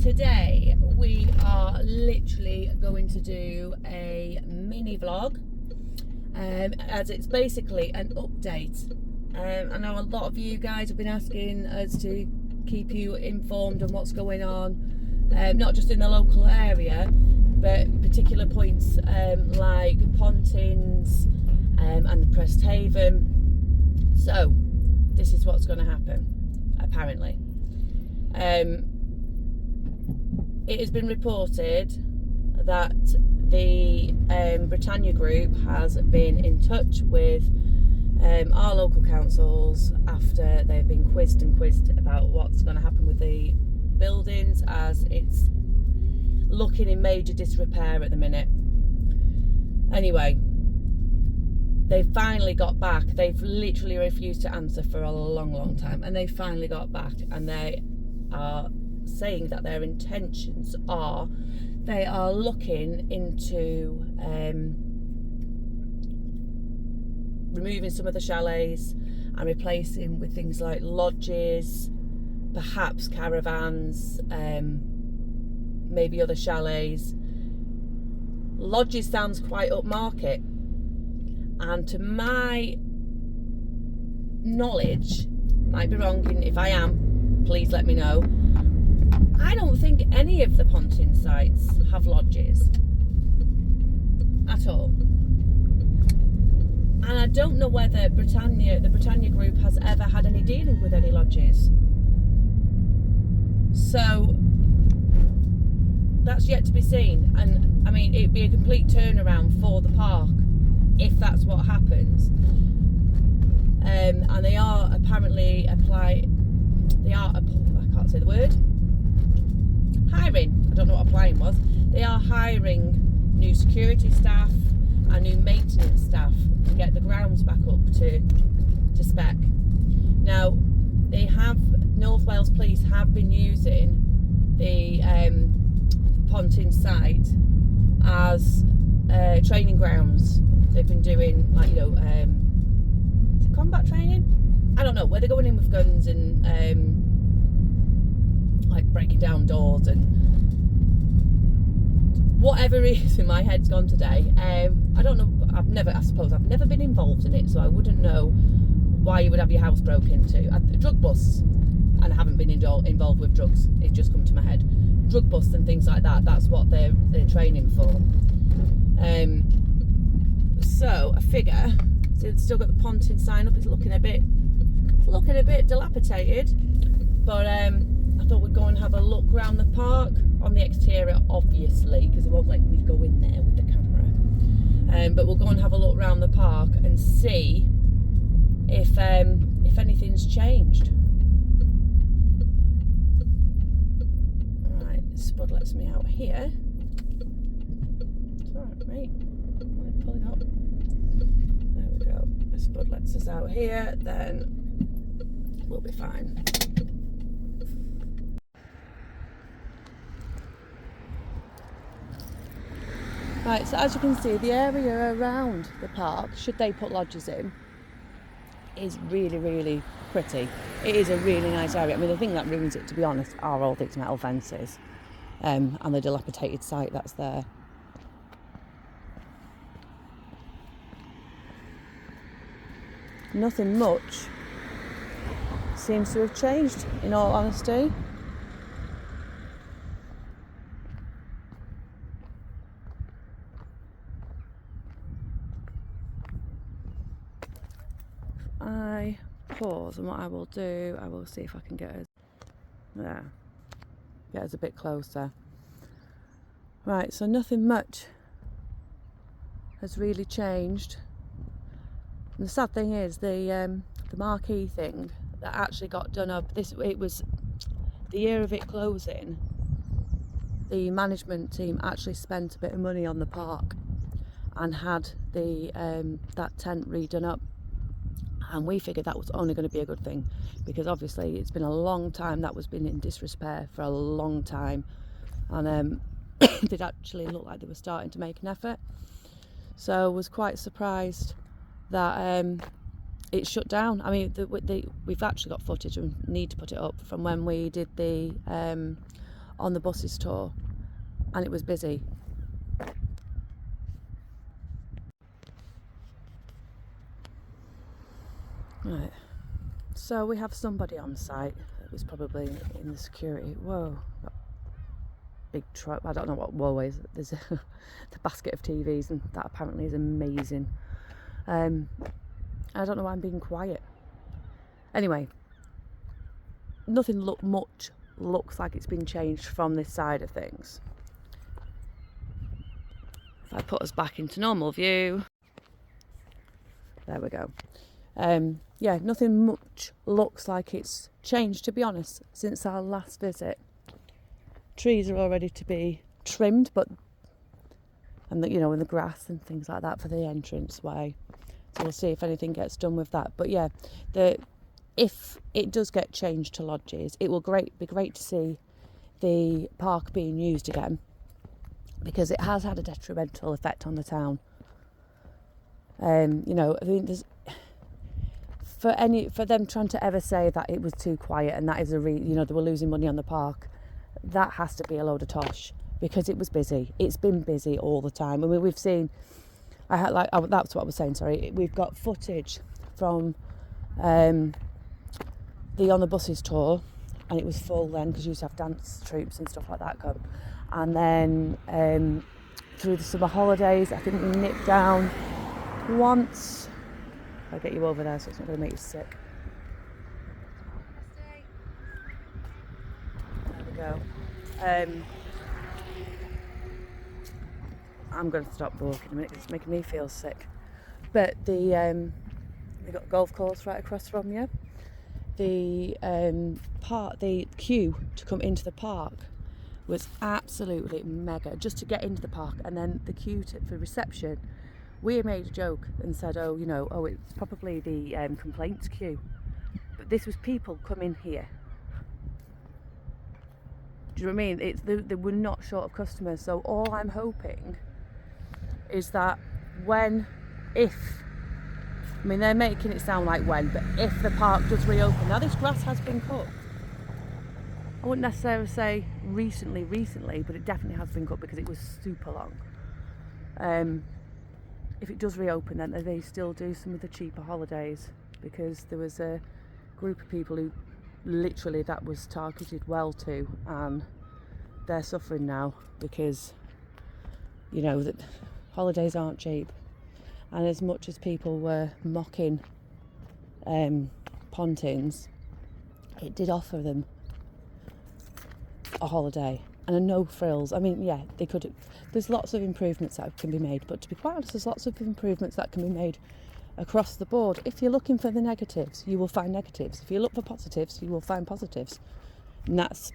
Today we are literally going to do a mini vlog, as it's basically an update. I know a lot of you guys have been asking us to keep you informed on what's going on, not just in the local area, but particular points like Pontins and the Prestatyn. So this is what's going to happen, apparently. It has been reported that the Brittania group has been in touch with our local councils after they've been quizzed about what's going to happen with the buildings, as it's looking in major disrepair at the minute. Anyway, they finally got back. They've literally refused to answer for a long time, and they finally got back, and they are saying that their intentions are, they are looking into removing some of the chalets and replacing with things like lodges, perhaps caravans, maybe other chalets. Lodges sounds quite upmarket, and to my knowledge, might be wrong, and if I am, please let me know, I don't think any of the Pontin sites have lodges at all. And I don't know whether the Brittania group has ever had any dealing with any lodges. So that's yet to be seen. And I mean, it'd be a complete turnaround for the park if that's what happens. And they are apparently I can't say the word. Hiring. I don't know what applying was. They are hiring new security staff and new maintenance staff to get the grounds back up to spec. Now, they have, North Wales Police have been using the Pontin site as training grounds. They've been doing, like, you know, is it combat training? I don't know, where they're going in with guns and like breaking down doors and whatever reason my head's gone today. I don't know, I've never been involved in it, so I wouldn't know why you would have your house broken into. Drug busts, and I haven't been involved with drugs, it just come to my head. Drug busts and things like that, that's what they're training for. So I figure, so it's still got the Pontin sign up, it's looking a bit dilapidated, but I thought we'd go and have a look around the park on the exterior, obviously, because it won't let me go in there with the camera. But we'll go and have a look around the park and see if anything's changed. Right, Spud lets me out here. It's alright, mate. I'm pulling up. There we go. Spud lets us out here, then we'll be fine. Right, so as you can see, the area around the park, should they put lodges in, is really pretty. It is a really nice area. I mean, the thing that ruins it, to be honest, are all these metal fences and the dilapidated site that's there. Nothing much seems to have changed, in all honesty. I pause, and what I will do, I will see if I can get us a bit closer. Right, so nothing much has really changed. And the sad thing is, the marquee thing that actually got done up, it was the year of it closing. The management team actually spent a bit of money on the park and had the that tent redone up. And we figured that was only going to be a good thing, because obviously it's been a long time, that was been in disrepair for a long time, and it did actually look like they were starting to make an effort. So I was quite surprised that it shut down. I mean, we've actually got footage and need to put it up from when we did the on the buses tour, and it was busy. Right, so we have somebody on site. It was probably in the security. Whoa, that big truck. I don't know what whoa is. There's the basket of TVs, and that apparently is amazing. I don't know why I'm being quiet. Anyway, nothing looks like it's been changed from this side of things. If I put us back into normal view, there we go. Yeah, nothing much looks like it's changed, to be honest, since our last visit. Trees are all ready to be trimmed, and the grass and things like that for the entranceway. So we'll see if anything gets done with that. But yeah, if it does get changed to lodges, it will be great to see the park being used again, because it has had a detrimental effect on the town. I think there's for them trying to ever say that it was too quiet and that is they were losing money on the park, that has to be a load of tosh, because it was busy. It's been busy all the time. I mean, we've seen. That's what I was saying. Sorry, we've got footage from the On the Buses tour, and it was full then, because you used to have dance troupes and stuff like that come. And then through the summer holidays, I think we nipped down once. I'll get you over there so it's not going to make you sick. There we go. I'm going to stop walking in a minute because it's making me feel sick. But they've got a golf course right across from you. The queue to come into the park was absolutely mega, just to get into the park, and then the queue for reception. We made a joke and said, it's probably the complaints queue. But this was people coming here. Do you know what I mean? They were not short of customers. So all I'm hoping is that they're making it sound like when, but if the park does reopen. Now, this grass has been cut. I wouldn't necessarily say recently, but it definitely has been cut because it was super long. If it does reopen, then they still do some of the cheaper holidays, because there was a group of people who literally that was targeted well to, and they're suffering now because that holidays aren't cheap. And as much as people were mocking Pontins, it did offer them a holiday and a no frills. I mean, yeah, they could. There's lots of improvements that can be made, but to be quite honest, there's lots of improvements that can be made across the board. If you're looking for the negatives, you will find negatives. If you look for positives, you will find positives. And that's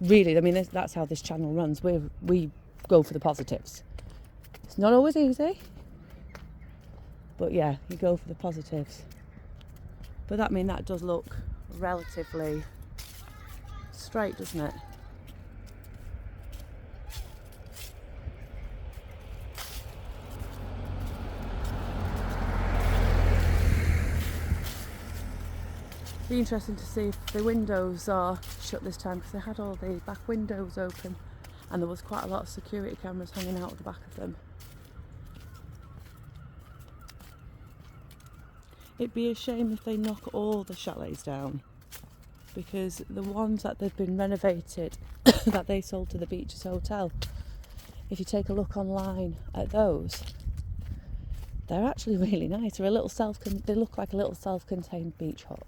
really, that's how this channel runs. We go for the positives. It's not always easy, but yeah, you go for the positives. But that does look relatively straight, doesn't it? Be interesting to see if the windows are shut this time, because they had all the back windows open and there was quite a lot of security cameras hanging out at the back of them. It'd be a shame if they knock all the chalets down, because the ones that they've been renovated that they sold to the Beaches Hotel, if you take a look online at those, they're actually really nice. They look like a little self-contained beach hut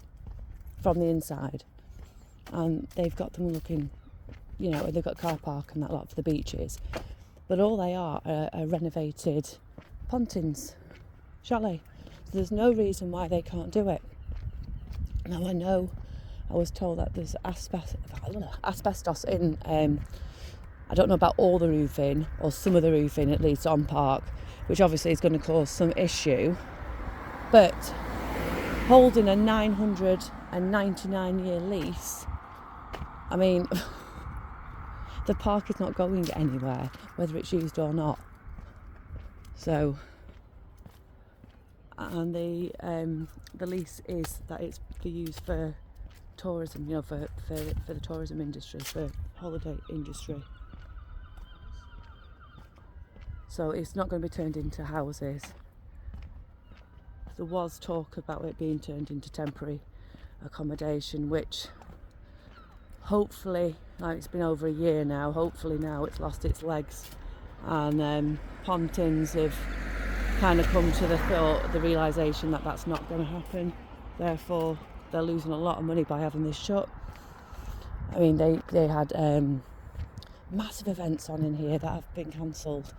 from the inside, and they've got them looking, they've got car park and that lot for the beaches, but all they are renovated Pontins chalet. So there's no reason why they can't do it. Now, I was told that there's asbestos in, I don't know about all the roofing, or some of the roofing at least on park, which obviously is going to cause some issue, but holding a 999-year lease, the park is not going anywhere, whether it's used or not. So, and the lease is that it's to use for tourism, for the tourism industry, for holiday industry. So it's not going to be turned into houses. There was talk about it being turned into temporary accommodation, which hopefully, like it's been over a year now, hopefully now it's lost its legs, and Pontins have kind of come to the realisation that that's not going to happen. Therefore, they're losing a lot of money by having this shut. I mean, they had massive events on in here that have been cancelled.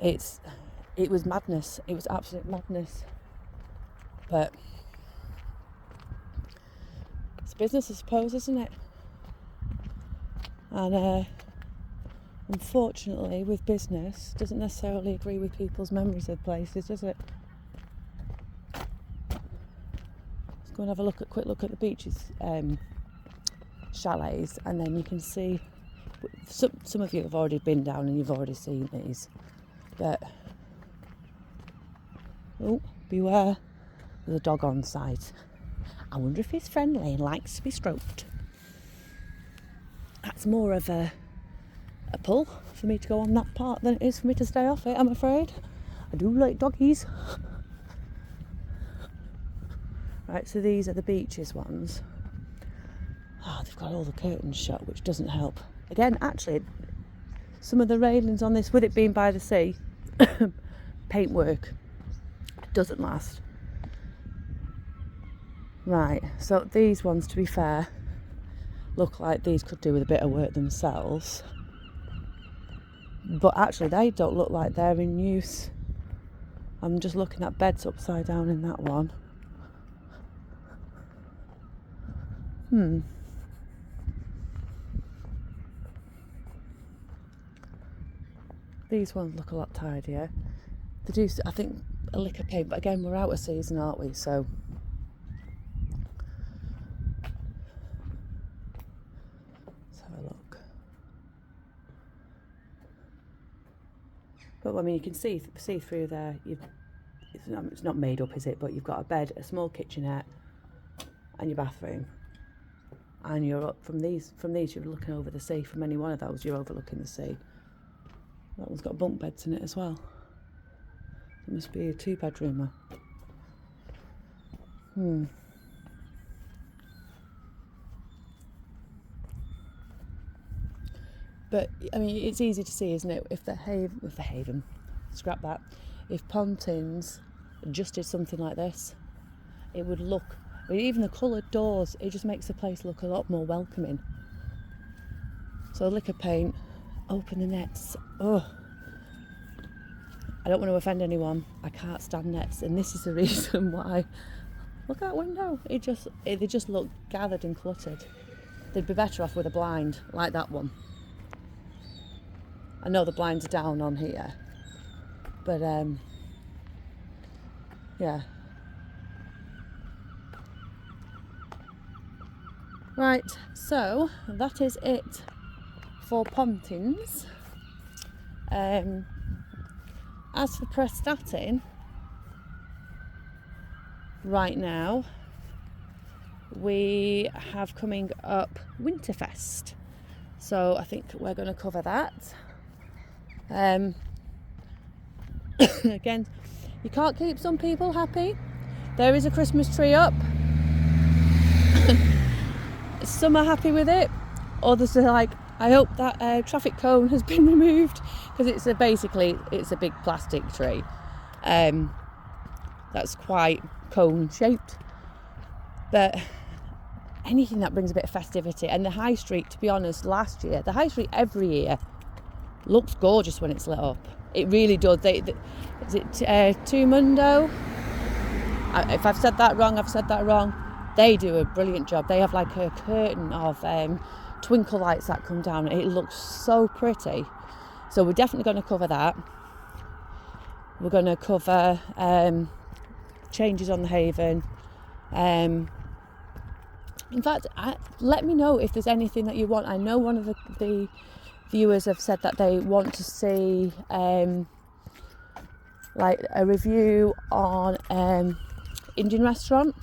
It was madness. It was absolute madness. But it's business, I suppose, isn't it? And unfortunately, with business, doesn't necessarily agree with people's memories of places, does it? Let's go and have a quick look at the beaches, chalets, and then you can see. Some of you have already been down and you've already seen these, but oh, beware, there's a dog on site. I wonder if he's friendly and likes to be stroked. That's more of a pull for me to go on that part than it is for me to stay off it, I'm afraid. I do like doggies. Right, so these are the beaches ones. Oh, they've got all the curtains shut, which doesn't help. Again, actually, some of the railings on this, with it being by the sea, paintwork doesn't last. Right, so these ones, to be fair, look like these could do with a bit of work themselves. But actually, they don't look like they're in use. I'm just looking at beds upside down in that one. These ones look a lot tidier. They do, I think, a lick of paint, but again, we're out of season, aren't we? So let's have a look. But I mean, you can see through there. It's not made up, is it? But you've got a bed, a small kitchenette, and your bathroom. And you're up from these. You're looking over the sea. From any one of those, you're overlooking the sea. That one's got bunk beds in it as well. It must be a 2-bedroomer. But I mean, it's easy to see, isn't it? If the Haven, scrap that. If Pontins just did something like this, it would look. I mean, even the coloured doors, it just makes the place look a lot more welcoming. So a lick of paint, open the nets. Oh, I don't want to offend anyone. I can't stand nets, and this is the reason why. Look at that window. They just look gathered and cluttered. They'd be better off with a blind like that one. I know the blinds are down on here, but yeah. Right, so that is it for Pontins. As for Prestatyn, right now we have coming up Winterfest, so I think we're going to cover that. Again, you can't keep some people happy. There is a Christmas tree up. Some are happy with it, others are like, I hope that traffic cone has been removed, because it's a big plastic tree that's quite cone shaped. But anything that brings a bit of festivity, and the high street, to be honest, last year, the high street every year looks gorgeous when it's lit up. It really does. Is it Tumundo? If I've said that wrong, I've said that wrong. They do a brilliant job. They have like a curtain of twinkle lights that come down. It looks so pretty. So we're definitely going to cover that. We're going to cover changes on the Haven. In fact, let me know if there's anything that you want. I know one of the viewers have said that they want to see like a review on Indian restaurant.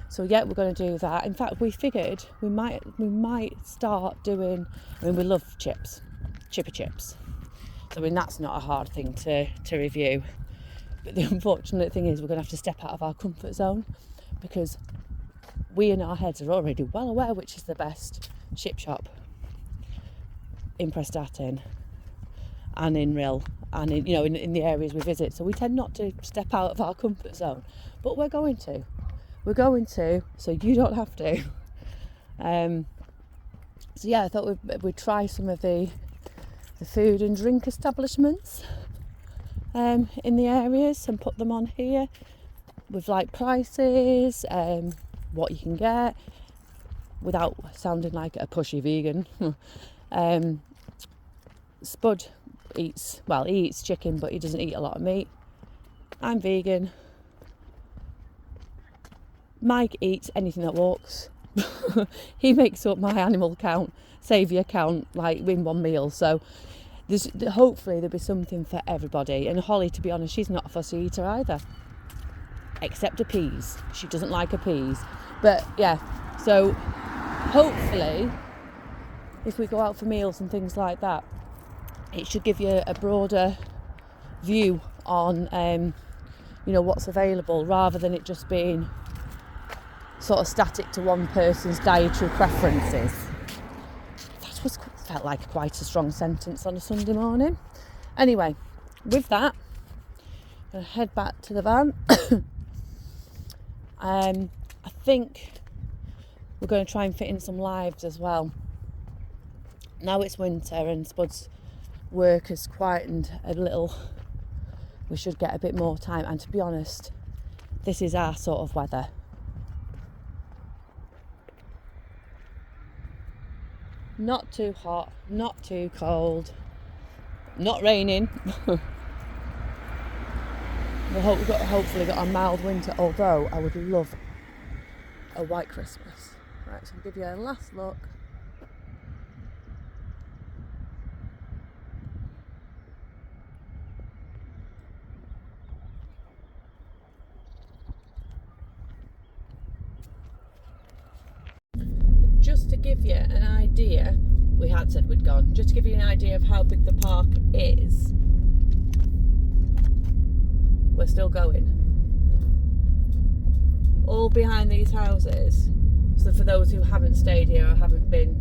So yeah, we're going to do that. In fact, we figured we might start doing, we love chipper chips. So that's not a hard thing to review. But the unfortunate thing is we're going to have to step out of our comfort zone, because we in our heads are already well aware which is the best chip shop in Prestatyn and in Rill and in the areas we visit. So we tend not to step out of our comfort zone, but we're going to, so you don't have to. So yeah, I thought we'd try some of the food and drink establishments in the areas and put them on here with like prices, what you can get without sounding like a pushy vegan. Spud eats chicken, but he doesn't eat a lot of meat. I'm vegan. Mike eats anything that walks. He makes up my animal count, saviour count, like in one meal. So hopefully there'll be something for everybody. And Holly, to be honest, she's not a fussy eater either, except her peas. She doesn't like her peas. But yeah, so hopefully if we go out for meals and things like that, it should give you a broader view on what's available, rather than it just being sort of static to one person's dietary preferences. That felt like quite a strong sentence on a Sunday morning. Anyway, with that, I'm going to head back to the van. I think we're going to try and fit in some lives as well. Now it's winter and Spud's work has quietened a little, we should get a bit more time. And to be honest, this is our sort of weather. Not too hot, not too cold, not raining. We've hopefully got a mild winter, although I would love a white Christmas. Right, so I'll give you a last look. Just to give you an idea, we had said we'd gone, just to give you an idea of how big the park is, we're still going. All behind these houses, so for those who haven't stayed here or haven't been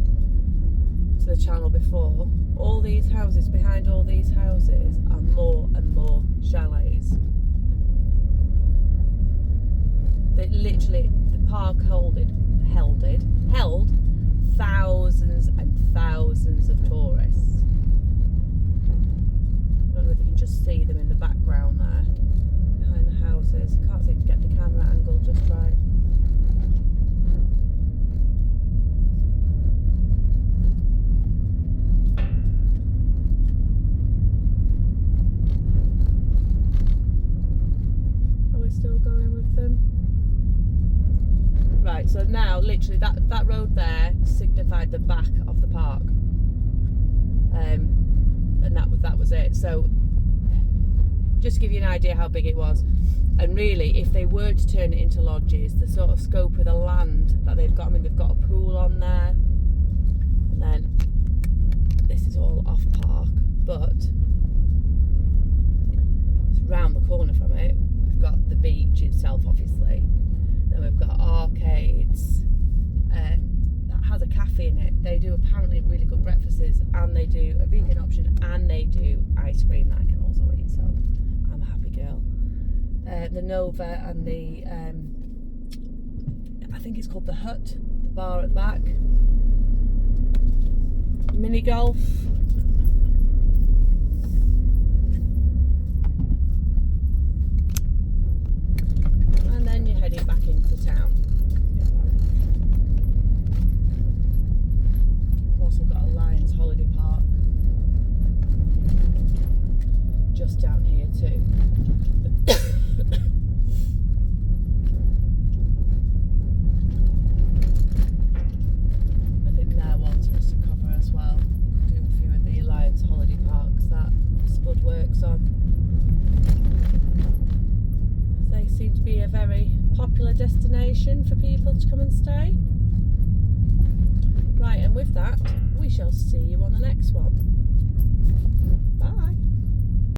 to the channel before, all these houses, behind all these houses are more and more chalets. That literally, the park held thousands and thousands of tourists. I don't know if you can just see them in the background there, behind the houses. Can't seem to get the camera angle just right. Are we still going with them? Right, so now literally that road there signified the back of the park, and that was it. So just to give you an idea how big it was, and really if they were to turn it into lodges, the sort of scope of the land that they've got, I mean they've got a pool on there, and then this is all off park, but it's round the corner from it. We've got the beach itself, obviously. Then we've got arcades that has a cafe in it. They do apparently really good breakfasts, and they do a vegan option, and they do ice cream that I can also eat, so I'm a happy girl. The Nova and the I think it's called the Hut, the bar at the back. Mini golf. And then you're heading back into town. We've also got a Lions holiday park just down here too. I think they're ones for us to cover as well. Do a few of the Lions holiday parks that Spud works on. They seem to be a very popular destination for people to come and stay. Right, and with that, we shall see you on the next one.